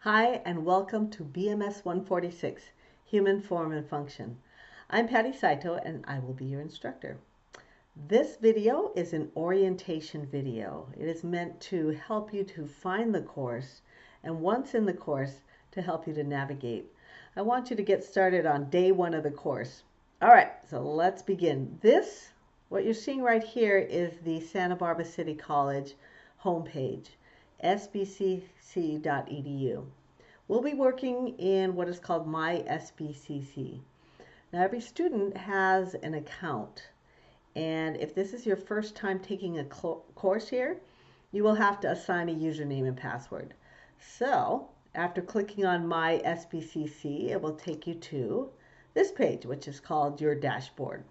Hi, and welcome to BMS 146, Human Form and Function. I'm Patty Saito, and I will be your instructor. This video is an orientation video. It is meant to help you to find the course, and once in the course, to help you to navigate. I want you to get started on day one of the course. All right, so let's begin. What you're seeing right here is the Santa Barbara City College homepage, sbcc.edu. We'll be working in what is called My SBCC. Now, every student has an account, and if this is your first time taking a course here, you will have to assign a username and password. So, after clicking on My SBCC, it will take you to this page, which is called Your Dashboard.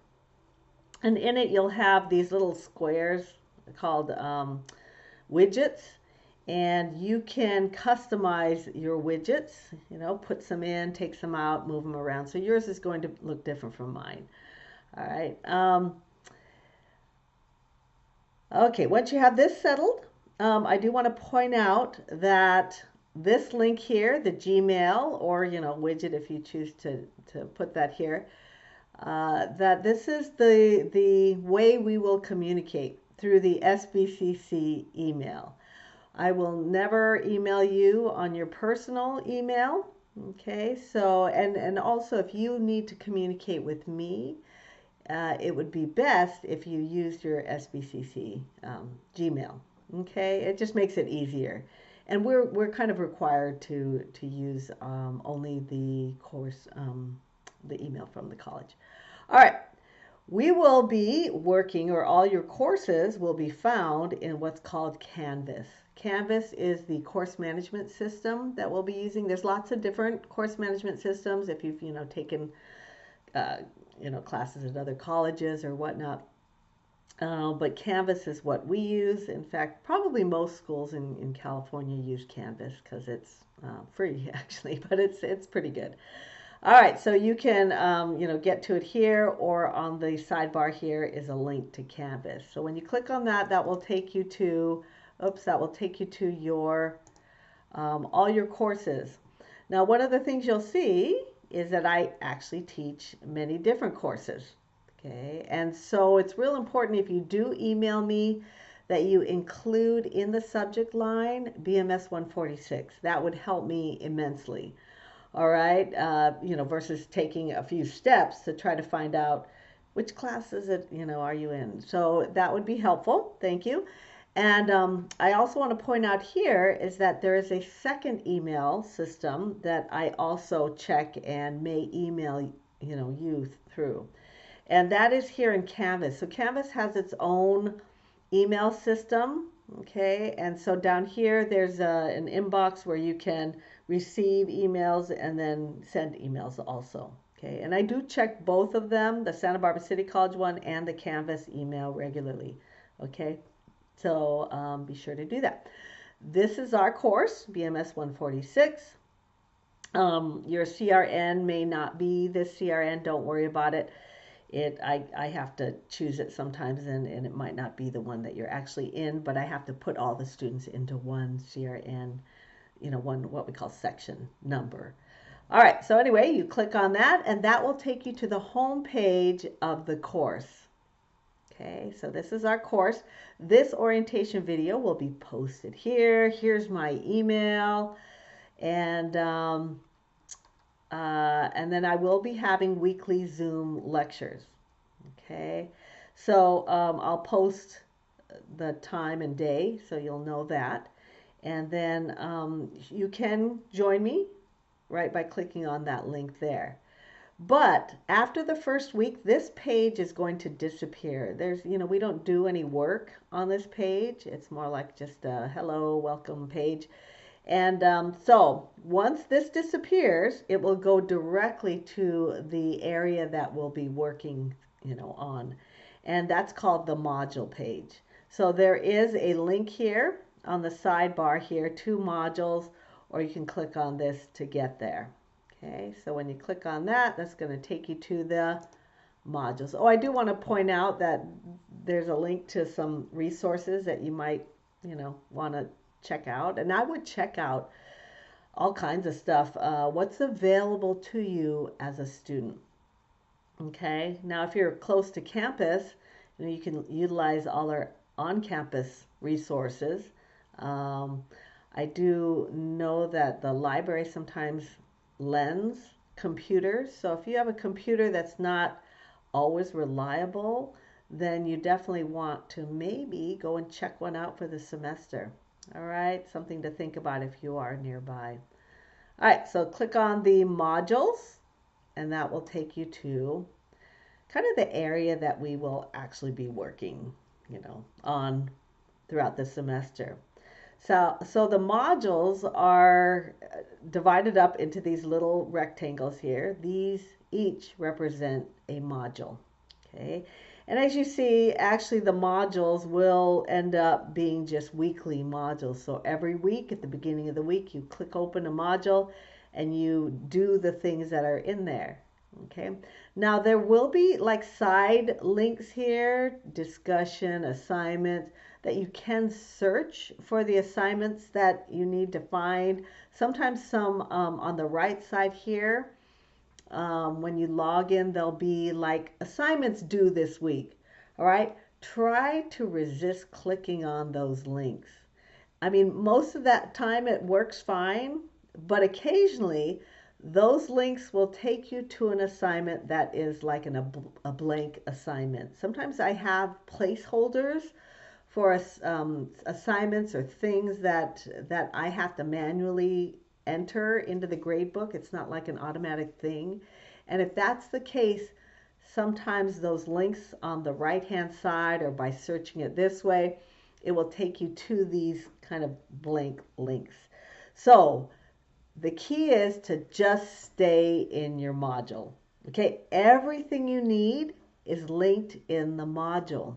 And in it, you'll have these little squares called widgets, and you can customize your widgets, put some in, take some out, move them around. So yours is going to look different from mine. All right. Okay, once you have this settled, I do want to point out that this link here, the Gmail or, widget, if you choose to put that here, that this is the way we will communicate through the SBCC email. I will never email you on your personal email. Okay, so, and also if you need to communicate with me, it would be best if you used your SBCC Gmail. Okay, it just makes it easier. And we're kind of required to use only the course, the email from the college. All right. We will be working, or all your courses will be found in what's called Canvas. Canvas is the course management system that we'll be using. There's lots of different course management systems if you've, taken, classes at other colleges or whatnot. But Canvas is what we use. In fact, probably most schools in California use Canvas because it's free, actually, but it's pretty good. All right, so you can, get to it here, or on the sidebar here is a link to Canvas. So when you click on that, that will take you to, your, all your courses. Now, one of the things you'll see is that I actually teach many different courses, okay? And so it's real important if you do email me that you include in the subject line BMS 146. That would help me immensely. All right, versus taking a few steps to try to find out which classes are you in. So that would be helpful. Thank you. And I also want to point out here is that there is a second email system that I also check and may email you through, and that is here in Canvas. So Canvas has its own email system. Okay, and so down here there's an inbox where you can receive emails and then send emails also. Okay, and I do check both of them, the Santa Barbara City College one and the Canvas email regularly. Okay, so be sure to do that. This is our course, BMS 146. Your CRN may not be this CRN, don't worry about it. I have to choose it sometimes, and it might not be the one that you're actually in, but I have to put all the students into one CRN, one what we call section number. All right, so anyway, you click on that, and that will take you to the home page of the course. Okay, so this is our course. This orientation video will be posted here. Here's my email, and then I will be having weekly Zoom lectures. Okay, so I'll post the time and day so you'll know that. And then you can join me right by clicking on that link there. But after the first week, this page is going to disappear. We don't do any work on this page. It's more like just a hello, welcome page. And so once this disappears, it will go directly to the area that we'll be working, on. And that's called the module page. So there is a link here on the sidebar here, 2 modules, or you can click on this to get there. Okay, so when you click on that, that's going to take you to the modules. Oh, I do want to point out that there's a link to some resources that you might, want to check out. And I would check out all kinds of stuff. What's available to you as a student? Okay, now if you're close to campus, you can utilize all our on-campus resources. Um, I do know that the library sometimes lends computers. So if you have a computer that's not always reliable, then you definitely want to maybe go and check one out for the semester. All right, something to think about if you are nearby. All right, so click on the modules, and that will take you to kind of the area that we will actually be working, on throughout the semester. So the modules are divided up into these little rectangles here. These each represent a module. Okay. And as you see, actually the modules will end up being just weekly modules. So every week, at the beginning of the week, you click open a module and you do the things that are in there. Okay. Now there will be like side links here, discussion, assignments, that you can search for the assignments that you need to find. Sometimes some on the right side here, when you log in, there'll be like assignments due this week. All right. Try to resist clicking on those links. I mean, most of that time it works fine, but occasionally those links will take you to an assignment that is like a blank assignment. Sometimes I have placeholders for assignments or things that I have to manually enter into the grade book. It's not like an automatic thing. And if that's the case, sometimes those links on the right hand side, or by searching it this way, it will take you to these kind of blank links. So the key is to just stay in your module. Okay, everything you need is linked in the module,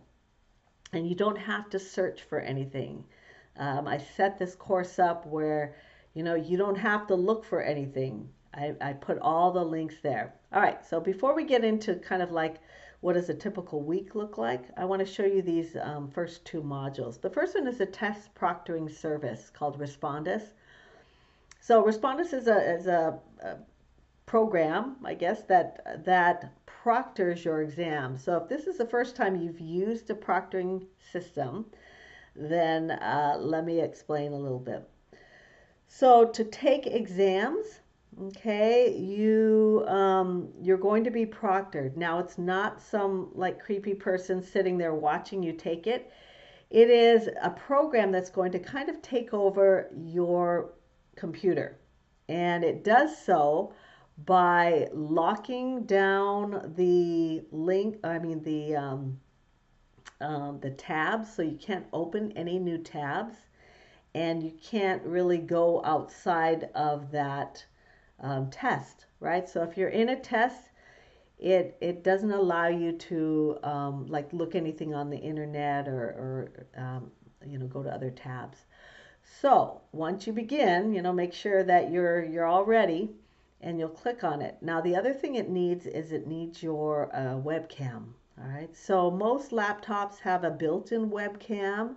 and you don't have to search for anything. I set this course up where you don't have to look for anything. I put all the links there. All right, so before we get into kind of like what does a typical week look like, I want to show you these first two modules. The first one is a test proctoring service called Respondus. So Respondus is a program, I guess, that proctors your exam. So if this is the first time you've used a proctoring system, then let me explain a little bit. So to take exams, okay, you're going to be proctored. Now it's not some like creepy person sitting there watching you take it. It is a program that's going to kind of take over your computer, and it does so by locking down the link. I mean the tabs, so you can't open any new tabs, and you can't really go outside of that test, right? So if you're in a test, it doesn't allow you to like look anything on the internet or go to other tabs. So once you begin, make sure that you're all ready, and you'll click on it. Now the other thing it needs is it needs your webcam. All right. So most laptops have a built-in webcam,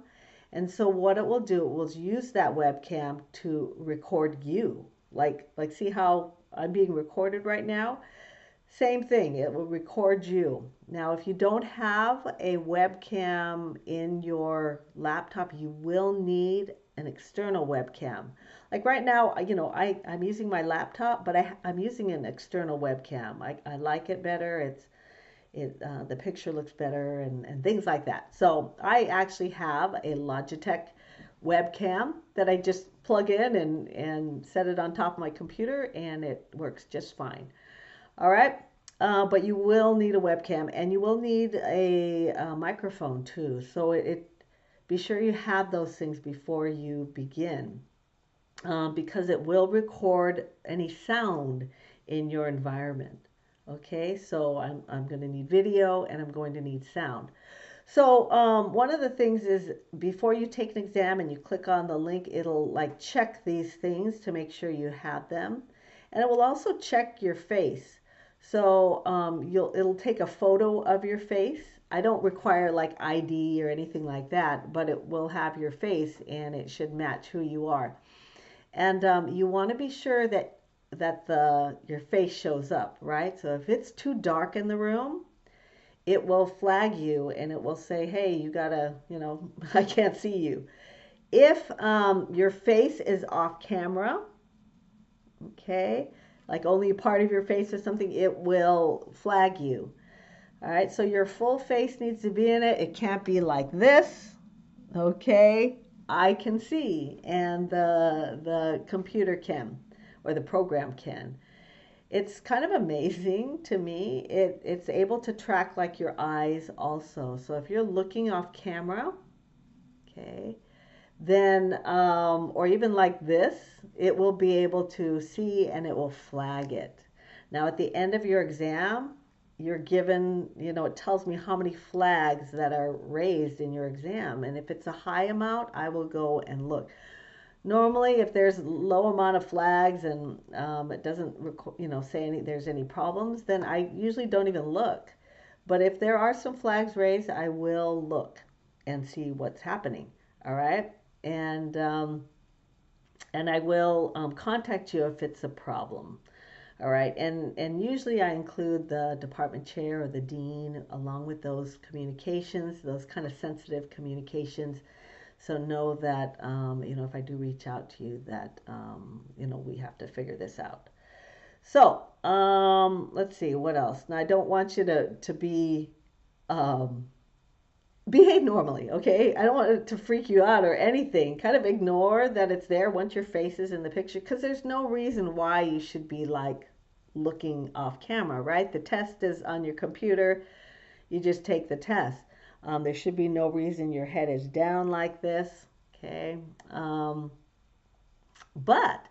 and so what it will do, it will use that webcam to record you. Like see how I'm being recorded right now? Same thing, it will record you. Now, if you don't have a webcam in your laptop, you will need an external webcam. Like right now, I'm using my laptop, but I'm using an external webcam. I like it better. The picture looks better, and things like that. So I actually have a Logitech webcam that I just plug in and set it on top of my computer, and it works just fine. All right. But you will need a webcam, and you will need a microphone too. So be sure you have those things before you begin, because it will record any sound in your environment. Okay, so I'm going to need video, and I'm going to need sound. So one of the things is, before you take an exam and you click on the link, it'll like check these things to make sure you have them, and it will also check your face. So it'll take a photo of your face. I don't require like ID or anything like that, but it will have your face, and it should match who you are. And you want to be sure that your face shows up, right? So if it's too dark in the room, it will flag you and it will say, hey, you gotta, I can't see you. If your face is off camera, okay, like only a part of your face or something, it will flag you. All right, so your full face needs to be in it. It can't be like this, okay? I can see, and the computer can, or the program can. It's kind of amazing to me. It's able to track like your eyes also. So if you're looking off camera, okay, then or even like this, it will be able to see and it will flag it. Now at the end of your exam, you're given, it tells me how many flags that are raised in your exam. And if it's a high amount, I will go and look. Normally, if there's low amount of flags and it doesn't, say there's any problems, then I usually don't even look. But if there are some flags raised, I will look and see what's happening. All right, and I will contact you if it's a problem. All right, and usually I include the department chair or the dean along with those communications, those kind of sensitive communications. So know that if I do reach out to you, that we have to figure this out. So let's see what else. Now I don't want you to be um, behave normally, okay? I don't want it to freak you out or anything. Kind of ignore that it's there once your face is in the picture because there's no reason why you should be like looking off camera, right? The test is on your computer. You just take the test. There should be no reason your head is down like this, okay? But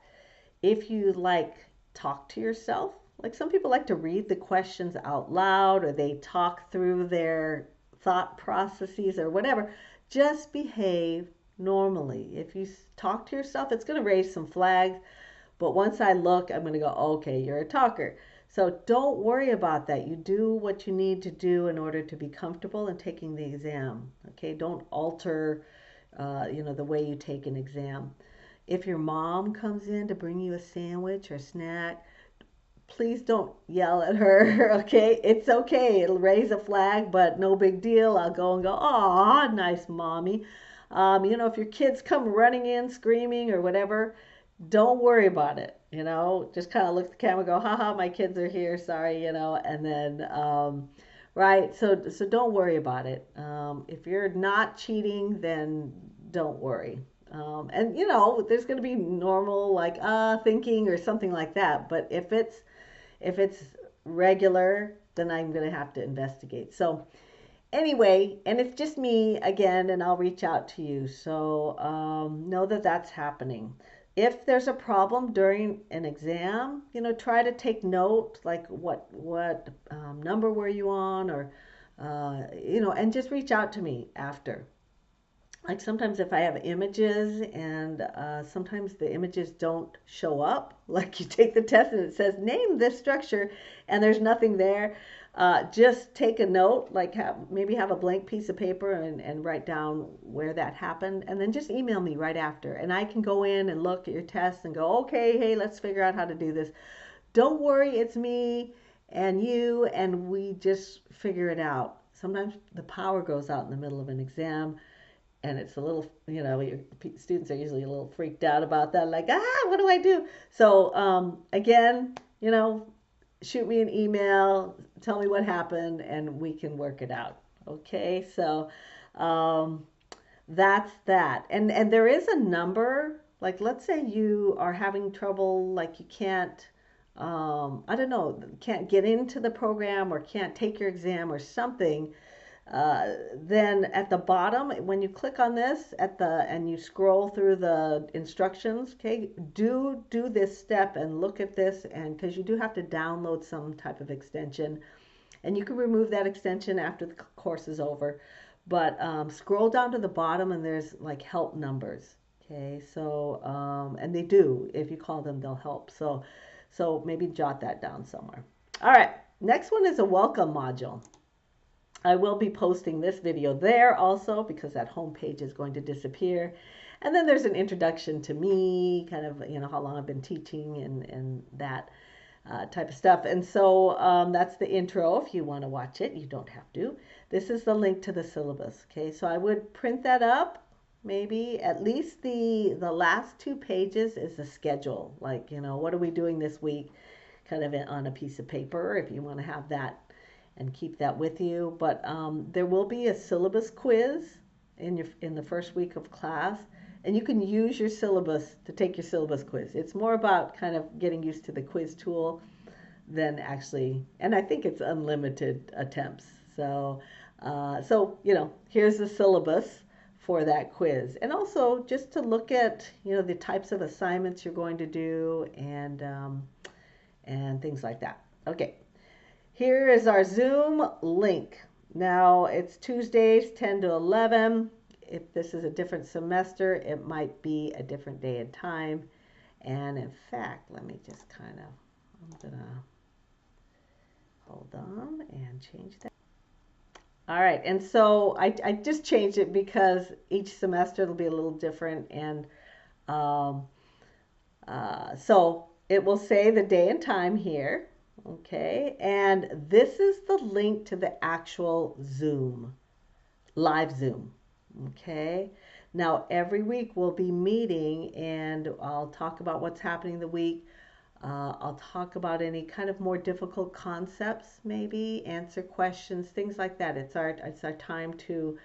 if you like talk to yourself, like some people like to read the questions out loud or they talk through their thought processes or whatever, just behave normally. If you talk to yourself, it's going to raise some flags. But once I look, I'm going to go, okay, you're a talker. So don't worry about that. You do what you need to do in order to be comfortable in taking the exam. Okay, don't alter, the way you take an exam. If your mom comes in to bring you a sandwich or snack, please don't yell at her. Okay, it's okay. It'll raise a flag, but no big deal. I'll go and go, "Aw, nice mommy." If your kids come running in screaming or whatever, don't worry about it. Just kind of look at the camera, go, haha, my kids are here, sorry, and then, right, so don't worry about it. If you're not cheating, then don't worry. And there's going to be normal like thinking or something like that, but if it's regular, then I'm going to have to investigate. So anyway, and it's just me again, and I'll reach out to you. So know that that's happening. If there's a problem during an exam, try to take note, like what number were you on, or and just reach out to me after. Like sometimes if I have images and sometimes the images don't show up, like you take the test and it says name this structure and there's nothing there, just take a note, like maybe have a blank piece of paper and write down where that happened and then just email me right after and I can go in and look at your test and go, okay, hey, let's figure out how to do this. Don't worry, it's me and you and we just figure it out. Sometimes the power goes out in the middle of an exam and it's a little, your students are usually a little freaked out about that, like, what do I do? So again, shoot me an email, tell me what happened, and we can work it out. Okay, so that's that. And there is a number, like let's say you are having trouble, like you can't, I don't know, can't get into the program or can't take your exam or something. Then at the bottom, when you click on this and you scroll through the instructions, okay, do this step and look at this, and because you do have to download some type of extension, and you can remove that extension after the course is over. But scroll down to the bottom, and there's like help numbers. Okay, so and they do, if you call them, they'll help. So maybe jot that down somewhere. All right, next one is a welcome module. I will be posting this video there also because that home page is going to disappear. And then there's an introduction to me, kind of, how long I've been teaching and that type of stuff. And so that's the intro. If you want to watch it, you don't have to. This is the link to the syllabus. Okay, so I would print that up. Maybe at least the last 2 pages is the schedule. Like, what are we doing this week? Kind of on a piece of paper if you want to have that and keep that with you. But there will be a syllabus quiz in the first week of class, and you can use your syllabus to take your syllabus quiz. It's more about kind of getting used to the quiz tool than actually, and I think it's unlimited attempts. So, here's the syllabus for that quiz, and also just to look at the types of assignments you're going to do and things like that. Okay, here is our Zoom link. Now it's Tuesdays 10 to 11. If this is a different semester, it might be a different day and time. And in fact, let me just I'm gonna hold on and change that. All right, and so I just changed it because each semester it'll be a little different, and so it will say the day and time here, okay? And this is the link to the actual Zoom, live Zoom, okay? Now, every week we'll be meeting and I'll talk about what's happening the week. I'll talk about any kind of more difficult concepts, maybe answer questions, things like that. It's our time to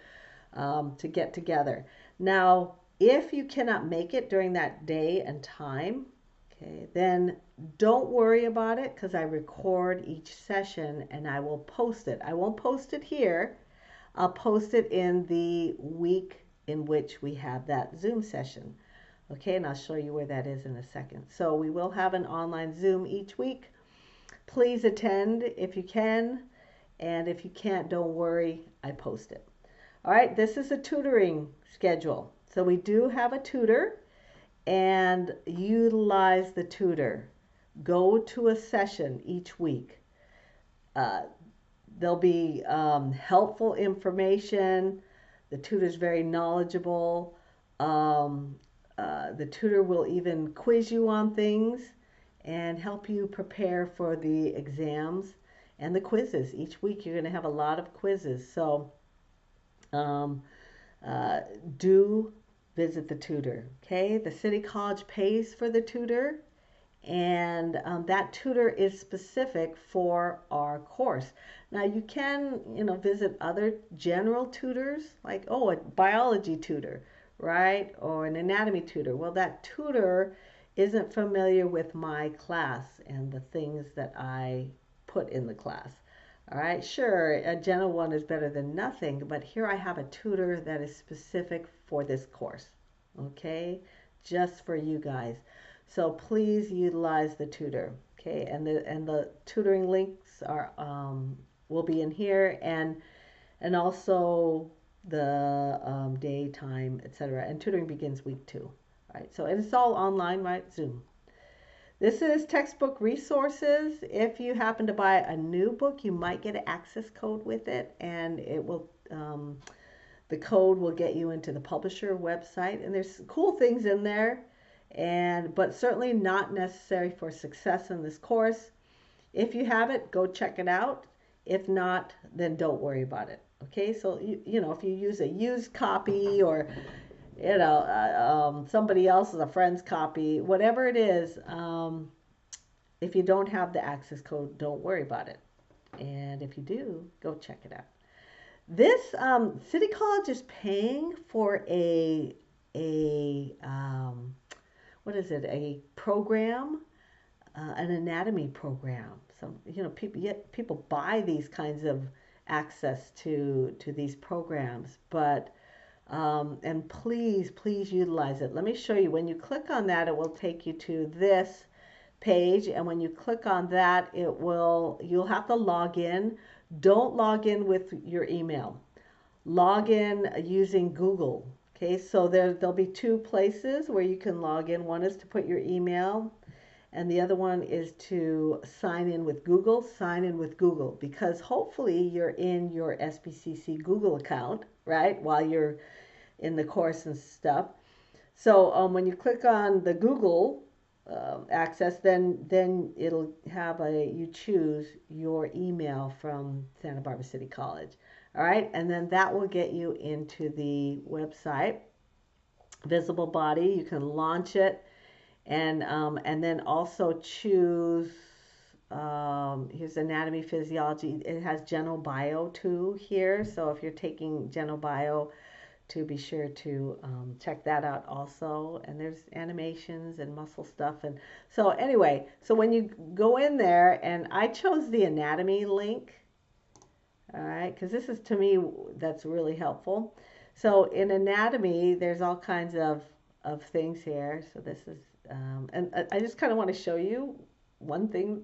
get together. Now, if you cannot make it during that day and time, okay, then don't worry about it because I record each session and I will post it. I won't post it here. I'll post it in the week in which we have that Zoom session. Okay, and I'll show you where that is in a second. So we will have an online Zoom each week. Please attend if you can, and if you can't, don't worry, I post it. All right, this is a tutoring schedule. So we do have a tutor, and utilize the tutor. Go to a session each week. There'll be helpful information. The tutor's very knowledgeable. The tutor will even quiz you on things and help you prepare for the exams and the quizzes. Each week you're going to have a lot of quizzes. So do visit the tutor. Okay, the City College pays for the tutor, and that tutor is specific for our course. Now you can, visit other general tutors, like a biology tutor, right, or an anatomy tutor. Well, that tutor isn't familiar with my class and the things that I put in the class. All right, sure, a general one is better than nothing, but here I have a tutor that is specific for this course, okay, just for you guys. So please utilize the tutor, okay, and the tutoring links are will be in here, and also the day, time, etc. And tutoring begins week 2, right? So it's all online, right? Zoom. This is textbook resources. If you happen to buy a new book, you might get an access code with it, and it will the code will get you into the publisher website. And there's cool things in there, but certainly not necessary for success in this course. If you have it, go check it out. If not, then don't worry about it. Okay, so if you use a used copy or somebody else's, a friend's copy, whatever it is, if you don't have the access code, don't worry about it. And if you do, go check it out. This City College is paying for a what is it? A program, an anatomy program. So people buy these kinds of access to these programs, but and please utilize it. Let me show you. When you click on that, it will take you to this page, and when you click on that, you'll have to log in. Don't log in with your email. Log in using Google. Okay, so there'll be 2 places where you can log in. One is to put your email, and the other one is to sign in with Google. Sign in with Google, because hopefully you're in your SBCC Google account, right, while you're in the course and stuff. So when you click on the Google access, then it'll have you choose your email from Santa Barbara City College. All right, and then that will get you into the website, Visible Body. You can launch it, and then also choose. Here's anatomy, physiology. It has general bio too here. So if you're taking general bio, to be sure to check that out also. And there's animations and muscle stuff. And so anyway, so when you go in there, and I chose the anatomy link, all right, because this is, to me, that's really helpful. So in anatomy, there's all kinds of things here. So this is, and I just kind of want to show you one thing.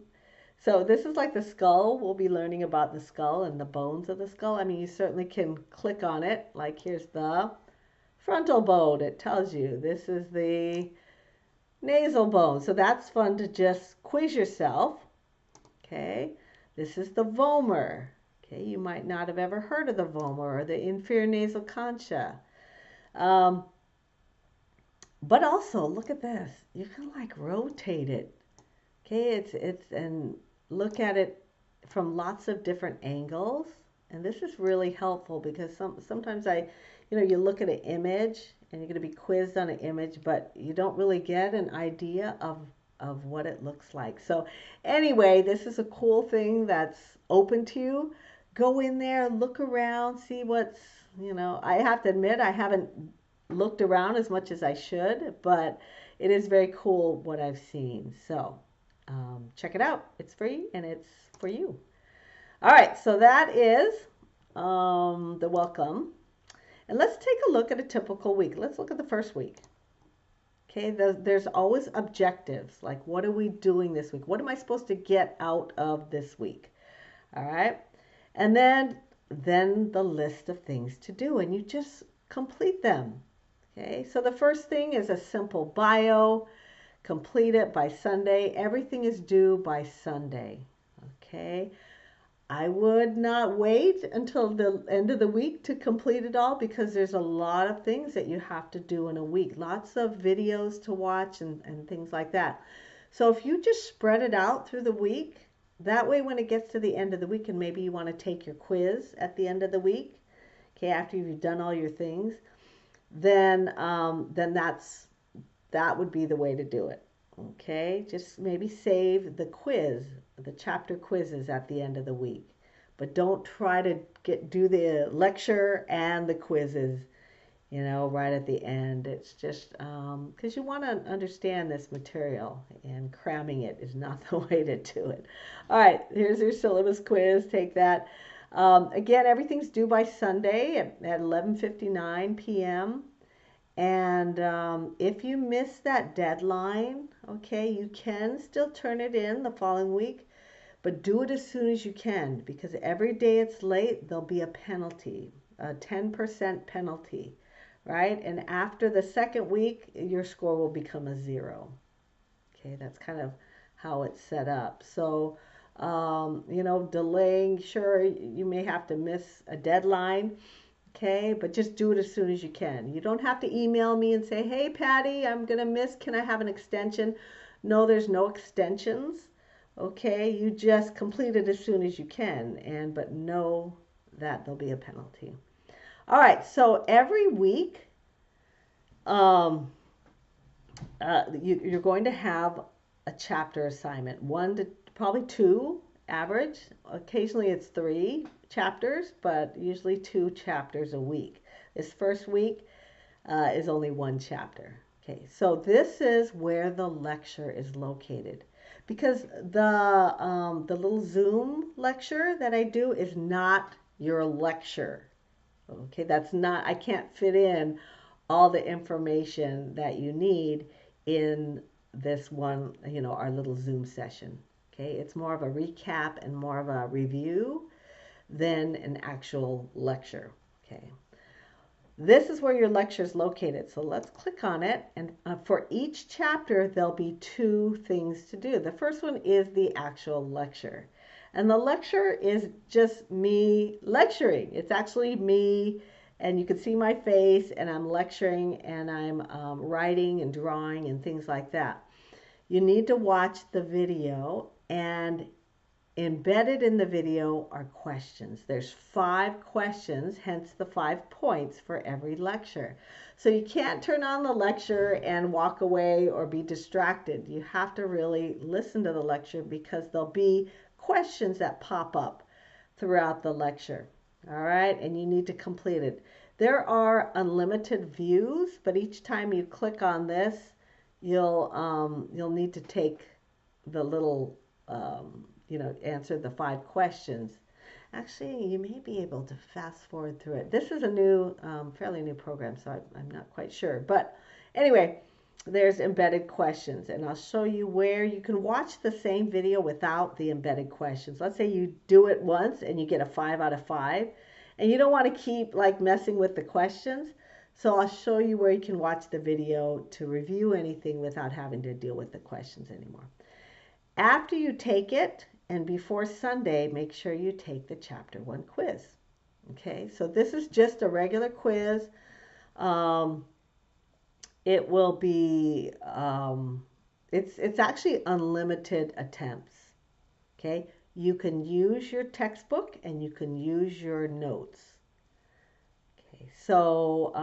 So this is like the skull. We'll be learning about the skull and the bones of the skull. I mean, you certainly can click on it. Like here's the frontal bone. It tells you this is the nasal bone. So that's fun to just quiz yourself. Okay. This is the vomer. Okay. You might not have ever heard of the vomer or the inferior nasal concha. But also look at this. You can like rotate it. Okay. And look at it from lots of different angles. And this is really helpful because sometimes you look at an image and you're going to be quizzed on an image, but you don't really get an idea of what it looks like. So anyway, this is a cool thing that's open to you. Go in there, look around, see what's, I have to admit, I haven't looked around as much as I should, but it is very cool what I've seen. So check it out. It's free and it's for you. All right, so that is the welcome. And let's take a look at a typical week. Let's look at the first week. Okay, there's always objectives. Like, what are we doing this week? What am I supposed to get out of this week? All right. And then the list of things to do, and you just complete them. Okay, so the first thing is a simple bio. Complete it by Sunday. Everything is due by Sunday. Okay. I would not wait until the end of the week to complete it all because there's a lot of things that you have to do in a week. Lots of videos to watch and things like that. So if you just spread it out through the week, that way when it gets to the end of the week and maybe you want to take your quiz at the end of the week, okay, after you've done all your things, then that would be the way to do it. Okay, just maybe save the quiz, the chapter quizzes at the end of the week. But don't try to do the lecture and the quizzes, right at the end. It's just because you want to understand this material, and cramming it is not the way to do it. All right, here's your syllabus quiz. Take that. Again, everything's due by Sunday at 11:59 p.m. And if you miss that deadline, okay, you can still turn it in the following week, but do it as soon as you can because every day it's late, there'll be a penalty, a 10% penalty, right? And after the second week, your score will become a 0. Okay, that's kind of how it's set up. So, delaying, sure, you may have to miss a deadline. Okay, but just do it as soon as you can. You don't have to email me and say, hey, Patty, I'm going to miss. Can I have an extension? No, there's no extensions. Okay, you just complete it as soon as you can, but know that there'll be a penalty. All right, so every week you're going to have a chapter assignment, 1 to probably 2 average. Occasionally it's 3 chapters, but usually 2 chapters a week. This first week is only 1 chapter. Okay, so this is where the lecture is located because the little Zoom lecture that I do is not your lecture. Okay, that's not, I can't fit in all the information that you need in this one, our little Zoom session. Okay, it's more of a recap and more of a review than an actual lecture. Okay, this is where your lecture is located. So let's click on it. And for each chapter, there'll be 2 things to do. The first one is the actual lecture. And the lecture is just me lecturing. It's actually me and you can see my face, and I'm lecturing, and I'm writing and drawing and things like that. You need to watch the video, and embedded in the video are questions. There's 5 questions, hence the 5 points for every lecture. So you can't turn on the lecture and walk away or be distracted. You have to really listen to the lecture because there'll be questions that pop up throughout the lecture. All right, and you need to complete it. There are unlimited views, but each time you click on this, you'll need to take the little answer the 5 questions. Actually, you may be able to fast forward through it. This is a new, fairly new program, so I'm not quite sure. But anyway, there's embedded questions, and I'll show you where you can watch the same video without the embedded questions. Let's say you do it once and you get a 5 out of 5, and you don't want to keep like messing with the questions. So I'll show you where you can watch the video to review anything without having to deal with the questions anymore. After you take it, and before Sunday, make sure you take the Chapter 1 quiz. Okay, so this is just a regular quiz. It will be, it's actually unlimited attempts. Okay, you can use your textbook and you can use your notes. Okay, so,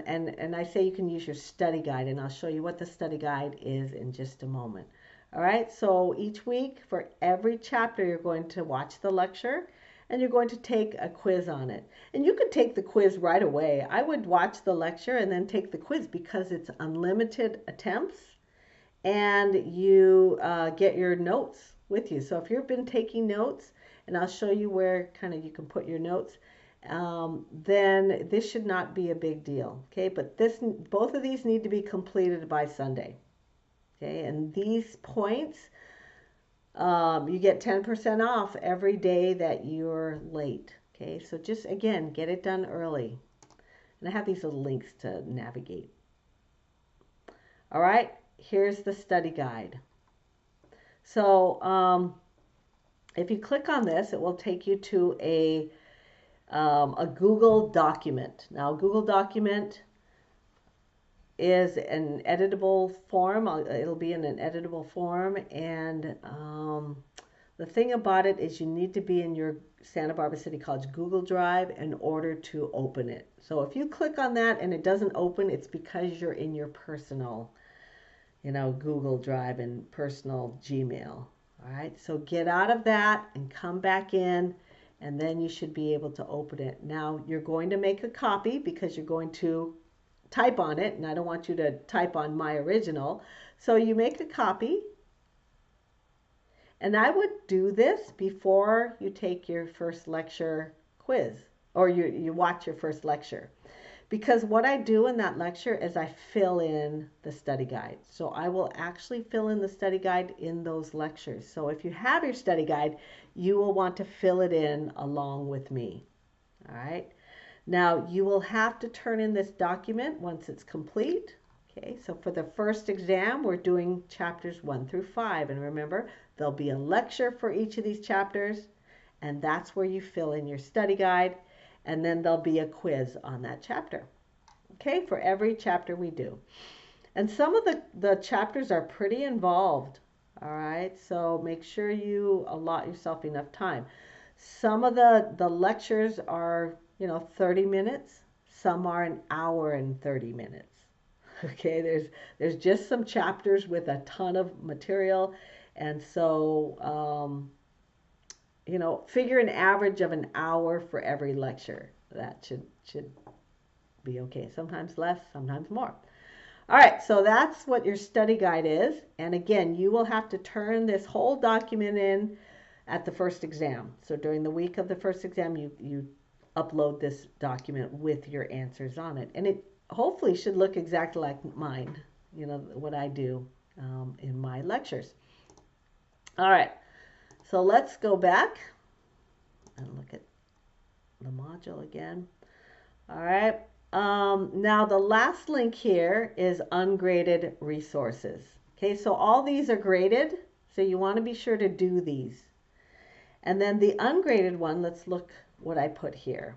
and I say you can use your study guide, and I'll show you what the study guide is in just a moment. All right, so each week for every chapter, you're going to watch the lecture and you're going to take a quiz on it. And you could take the quiz right away. I would watch the lecture and then take the quiz because it's unlimited attempts, and you get your notes with you. So if you've been taking notes, and I'll show you where kind of you can put your notes, then this should not be a big deal. Okay, but both of these need to be completed by Sunday. Okay, and these points, you get 10% off every day that you're late. Okay, so just again, get it done early. And I have these little links to navigate. All right, here's the study guide. So if you click on this, it will take you to a Google document. Now, Google document is an editable form. It'll be in an editable form, and the thing about it is you need to be in your Santa Barbara City College Google Drive in order to open it. So if you click on that and it doesn't open, it's because you're in your personal, Google Drive and personal Gmail. All right, so get out of that and come back in, and then you should be able to open it. Now you're going to make a copy because you're going to type on it, and I don't want you to type on my original. So you make a copy, and I would do this before you take your first lecture quiz, or you watch your first lecture, because what I do in that lecture is I fill in the study guide. So I will actually fill in the study guide in those lectures. So if you have your study guide, you will want to fill it in along with me. All right. Now, you will have to turn in this document once it's complete. Okay, so for the first exam, we're doing chapters 1 through 5. And remember, there'll be a lecture for each of these chapters, and that's where you fill in your study guide. And then there'll be a quiz on that chapter. Okay, for every chapter we do. And some of the chapters are pretty involved. All right, so make sure you allot yourself enough time. Some of the lectures are 30 minutes. Some are an hour and 30 minutes. Okay, there's just some chapters with a ton of material. And so, figure an average of an hour for every lecture. That should be okay. Sometimes less, sometimes more. All right, so that's what your study guide is. And again, you will have to turn this whole document in at the first exam. So during the week of the first exam, you upload this document with your answers on it. And it hopefully should look exactly like mine, what I do in my lectures. All right, so let's go back and look at the module again. All right, now the last link here is ungraded resources. Okay, so all these are graded, so you want to be sure to do these. And then the ungraded one, let's look what I put here.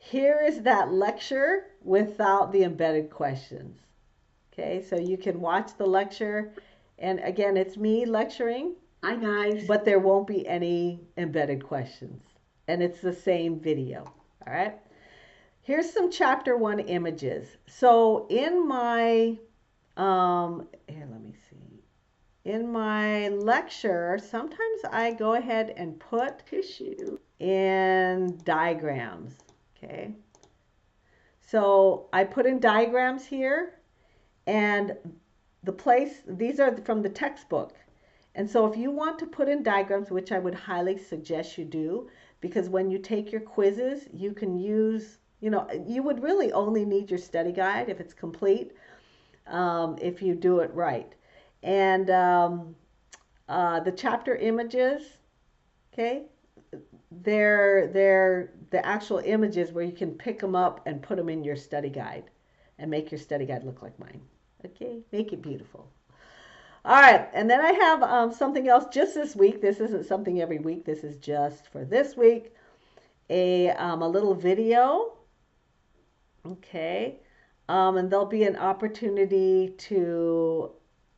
Here is that lecture without the embedded questions. Okay, so you can watch the lecture, and again, it's me lecturing. Hi, guys. But there won't be any embedded questions, and it's the same video. All right. Here's some chapter 1 images. So in my here, let me see. In my lecture, sometimes I go ahead and put Tissue in diagrams. Okay. So I put in diagrams here, and these are from the textbook. And so if you want to put in diagrams, which I would highly suggest you do, because when you take your quizzes, you can use, you would really only need your study guide if it's complete, if you do it right. And the chapter images, okay, they're the actual images where you can pick them up and put them in your study guide and make your study guide look like mine. Okay, make it beautiful. All right, and then I have something else just this week. This isn't something every week. This is just for this week. A little video. Okay, and there'll be an opportunity to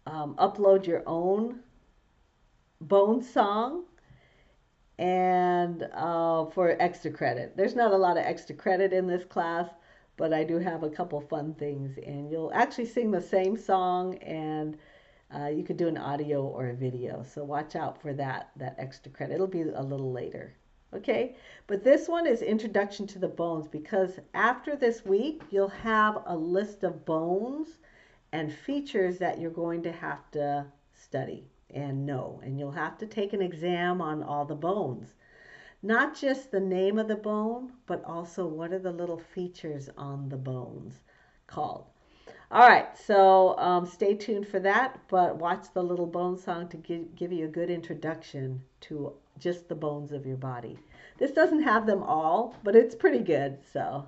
upload your own bone song and for extra credit. There's not a lot of extra credit in this class, but I do have a couple fun things, and you'll actually sing the same song, and you could do an audio or a video. So watch out for that extra credit. It'll be a little later. Okay, but this one is Introduction to the Bones, because after this week, you'll have a list of bones and features that you're going to have to study and know. And you'll have to take an exam on all the bones. Not just the name of the bone, but also what are the little features on the bones called. All right, so stay tuned for that, but watch the little bone song to give you a good introduction to just the bones of your body. This doesn't have them all, but it's pretty good. So,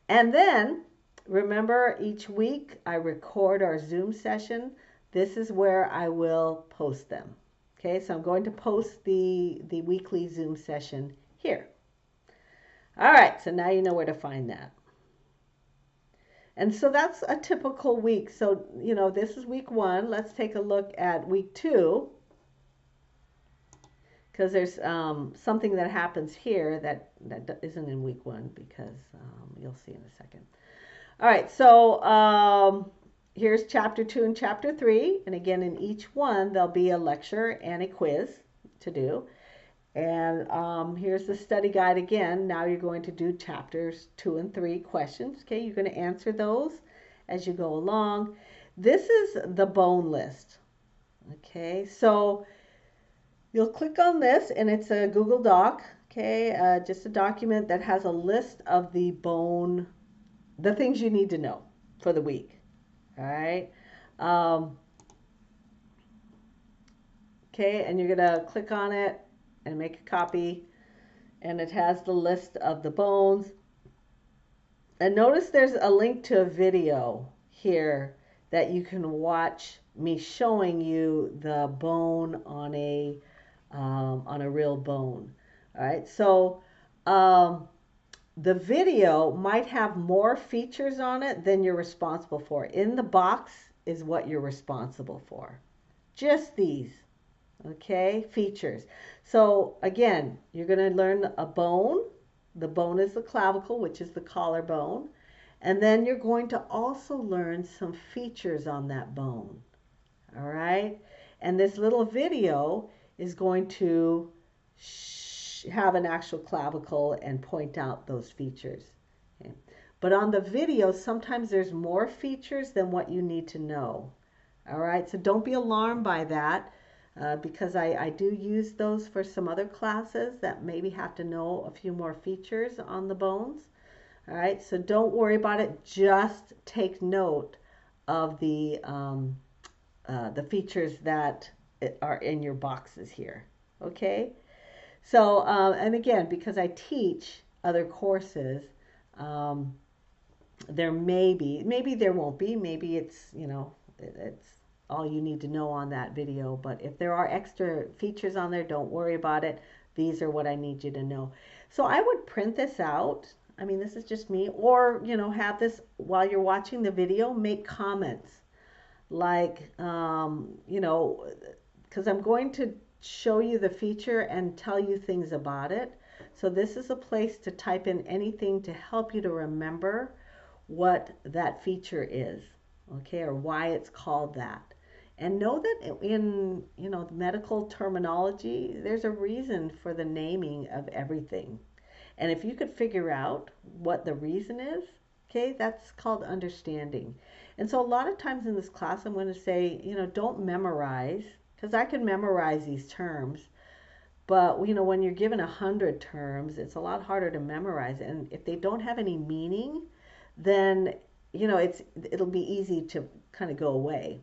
and then remember, each week I record our Zoom session. This is where I will post them. Okay, so I'm going to post the weekly Zoom session here. All right, so now you know where to find that. And so that's a typical week. So, this is week 1. Let's take a look at week 2, because there's something that happens here that isn't in week 1, because you'll see in a second. All right, so here's chapter 2 and chapter 3. And again, in each one, there'll be a lecture and a quiz to do. And here's the study guide again. Now you're going to do chapters 2 and 3 questions. Okay, you're going to answer those as you go along. This is the bone list. Okay, so you'll click on this, and it's a Google Doc. Okay, just a document that has a list of the things you need to know for the week. All right. Okay, and you're going to click on it and make a copy, and it has the list of the bones. And notice there's a link to a video here that you can watch me showing you the bone on a real bone. All right, so the video might have more features on it than you're responsible for. In the box is what you're responsible for. Just these. Okay, features. So again, you're going to learn a bone. The bone is the clavicle, which is the collarbone. And then you're going to also learn some features on that bone. All right. And this little video is going to have an actual clavicle and point out those features. Okay. But on the video, sometimes there's more features than what you need to know. All right. So don't be alarmed by that. Because I do use those for some other classes that maybe have to know a few more features on the bones. All right, so don't worry about it. Just take note of the features that are in your boxes here. Okay, so and again, because I teach other courses, there maybe there won't be, maybe it's it's all you need to know on that video. But if there are extra features on there, don't worry about it. These are what I need you to know. So I would print this out. I mean, this is just me, or, have this while you're watching the video, make comments like, because I'm going to show you the feature and tell you things about it. So this is a place to type in anything to help you to remember what that feature is, okay, or why it's called that. And know that in, medical terminology, there's a reason for the naming of everything. And if you could figure out what the reason is, okay, that's called understanding. And so a lot of times in this class, I'm going to say, don't memorize, because I can memorize these terms. But, when you're given 100 terms, it's a lot harder to memorize. And if they don't have any meaning, then, it'll be easy to kind of go away.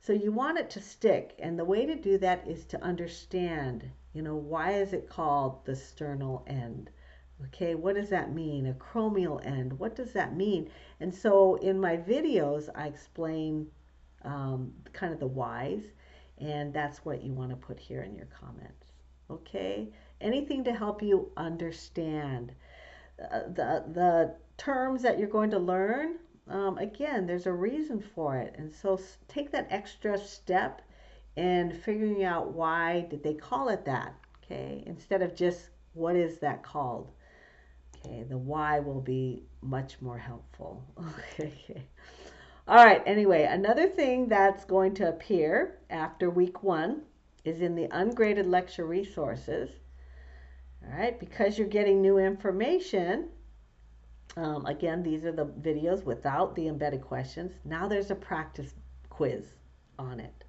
So you want it to stick. And the way to do that is to understand, why is it called the sternal end? Okay, what does that mean? A acromial end, what does that mean? And so in my videos, I explain kind of the whys, and that's what you want to put here in your comments. Okay, anything to help you understand the terms that you're going to learn. Again, there's a reason for it, and so take that extra step in figuring out why did they call it that. Okay, instead of just what is that called. Okay, the why will be much more helpful. Okay. All right, anyway, another thing that's going to appear after week 1 is in the ungraded lecture resources. All right, because you're getting new information, again, these are the videos without the embedded questions. Now there's a practice quiz on it.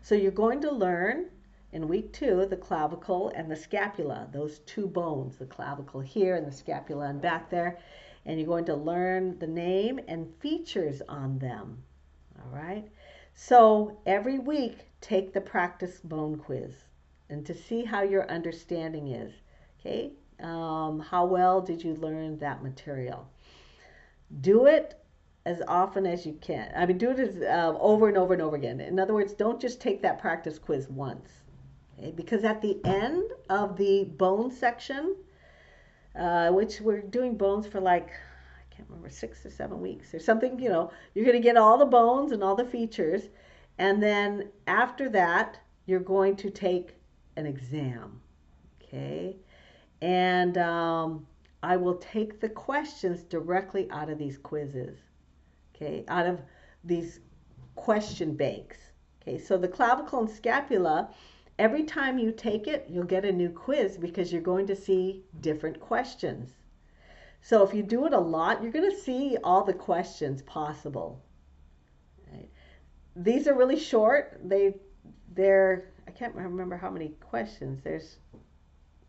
So you're going to learn in week 2 the clavicle and the scapula, those two bones, the clavicle here and the scapula and back there. And you're going to learn the name and features on them. All right. So every week, take the practice bone quiz and to see how your understanding is. Okay. How well did you learn that material? Do it as often as you can. I mean, do it as, over and over and over again. In other words, don't just take that practice quiz once. Okay? Because at the end of the bone section, which we're doing bones for like, I can't remember, 6 or 7 weeks or something, you're going to get all the bones and all the features. And then after that, you're going to take an exam. Okay. And I will take the questions directly out of these quizzes. Okay. Out of these question banks. Okay. So the clavicle and scapula, every time you take it, you'll get a new quiz because you're going to see different questions. So if you do it a lot, you're going to see all the questions possible. Right? These are really short. They're I can't remember how many questions. There's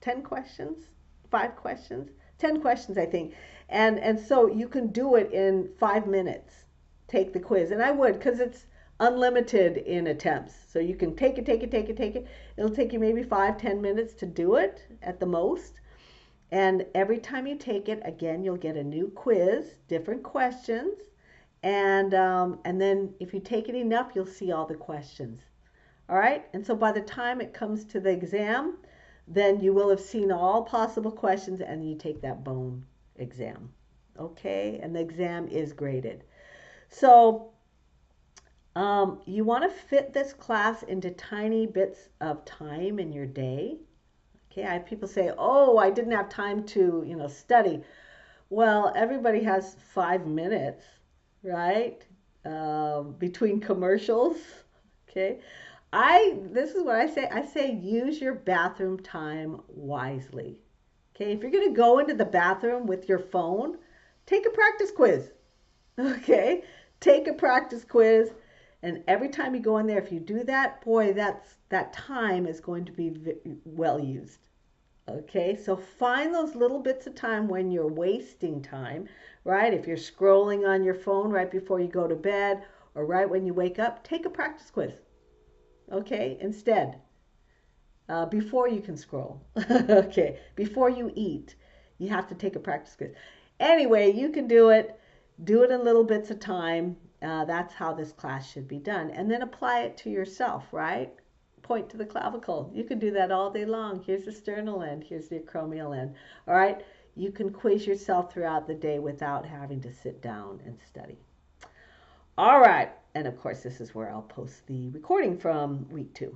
10 questions, 5 questions, 10 questions, I think. And so you can do it in 5 minutes. Take the quiz. And I would, because it's unlimited in attempts. So you can take it. It'll take you maybe 5-10 minutes to do it at the most. And every time you take it, again, you'll get a new quiz, different questions. And then if you take it enough, you'll see all the questions. All right. And so by the time it comes to the exam, then you will have seen all possible questions and you take that bone exam. Okay. And the exam is graded. So you want to fit this class into tiny bits of time in your day. Okay, I have people say, oh, I didn't have time to, study. Well, everybody has 5 minutes, right? Between commercials. Okay. This is what I say. I say use your bathroom time wisely. Okay, if you're going to go into the bathroom with your phone, take a practice quiz. Okay, take a practice quiz. And every time you go in there, if you do that, boy, that time is going to be well used. Okay, so find those little bits of time when you're wasting time, right? If you're scrolling on your phone right before you go to bed or right when you wake up, take a practice quiz. Okay, instead, before you can scroll. Okay, before you eat, you have to take a practice quiz. Anyway, you can do it. Do it in little bits of time. That's how this class should be done. And then apply it to yourself, right? Point to the clavicle. You can do that all day long. Here's the sternal end. Here's the acromial end. All right? you can quiz yourself throughout the day without having to sit down and study. All right. And of course, this is where I'll post the recording from week 2.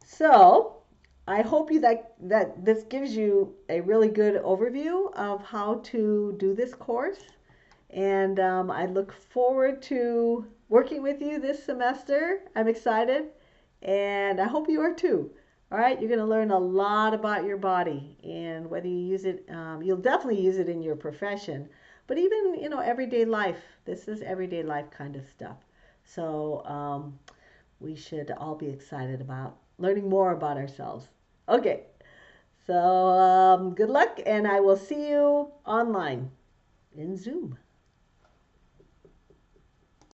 So I hope that this gives you a really good overview of how to do this course. And I look forward to working with you this semester. I'm excited, and I hope you are too. All right, you're going to learn a lot about your body, and whether you use it, you'll definitely use it in your profession, but even, everyday life. This is everyday life kind of stuff. So we should all be excited about learning more about ourselves. Okay, so good luck, and I will see you online in Zoom.